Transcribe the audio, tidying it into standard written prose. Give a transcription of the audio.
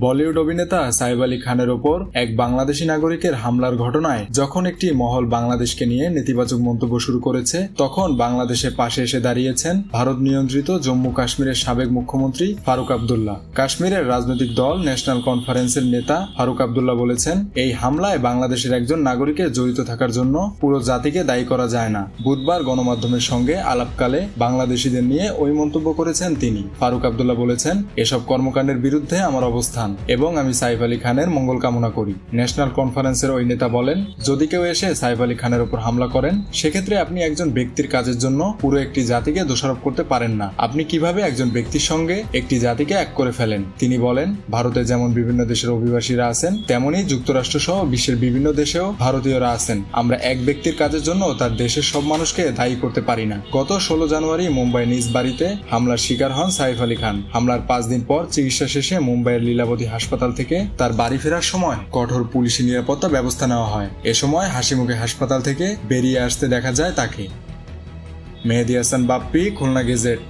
বলিউড অভিনেতা সাইফ আলী খানের ওপর এক বাংলাদেশি নাগরিকের হামলার ঘটনায় যখন একটি মহল বাংলাদেশকে নিয়ে নেতিবাচক মন্তব্য শুরু করেছে, তখন বাংলাদেশের পাশে এসে দাঁড়িয়েছেন ভারত নিয়ন্ত্রিত জম্মু কাশ্মীরের সাবেক মুখ্যমন্ত্রী ফারুক আবদুল্লাহ। কাশ্মীরের রাজনৈতিক দল ন্যাশনাল কনফারেন্সের নেতা ফারুক আবদুল্লাহ বলেছেন, এই হামলায় বাংলাদেশের একজন নাগরিকের জড়িত থাকার জন্য পুরো জাতিকে দায়ী করা যায় না। বুধবার গণমাধ্যমের সঙ্গে আলাপকালে বাংলাদেশিদের নিয়ে ওই মন্তব্য করেছেন তিনি। ফারুক আবদুল্লাহ বলেছেন, এসব কর্মকাণ্ডের বিরুদ্ধে আমার অবস্থান এবং আমি সাইফ আলী খানের মঙ্গল কামনা করি। ন্যাশনাল কনফারেন্সের ওই নেতা বলেন, যদি কেউ এসে সাইফ আলী খানের উপর হামলা করেন, সেক্ষেত্রে আপনি একজন ব্যক্তির কাজের জন্য পুরো একটি জাতিকে দোষারোপ করতে পারেন না। আপনি কিভাবে একজন ব্যক্তির সঙ্গে একটি জাতিকে এক করে ফেলেন? তিনি বলেন, ভারতে যেমন বিভিন্ন দেশের অভিবাসীরা আছেন, তেমনি যুক্তরাষ্ট্র সহ বিশ্বের বিভিন্ন দেশেও ভারতীয়রা আছেন। আমরা এক ব্যক্তির কাজের জন্য তার দেশের সব মানুষকে দায়ী করতে পারি না। গত 16 জানুয়ারি মুম্বাই নিজ বাড়িতে হামলার শিকার হন সাইফ আলী খান। হামলার 5 দিন পর চিকিৎসা শেষে মুম্বাইয়ের লীলাবতী হাসপাতাল থেকে তার বাড়ি ফেরার সময় কঠোর পুলিশি নিরাপত্তা ব্যবস্থা নেওয়া হয়। এ সময় হাসিমুখে হাসপাতাল থেকে বেরিয়ে আসতে দেখা যায় তাকে। মেহেদী হাসান বাপ্পি, খুলনা গেজেট।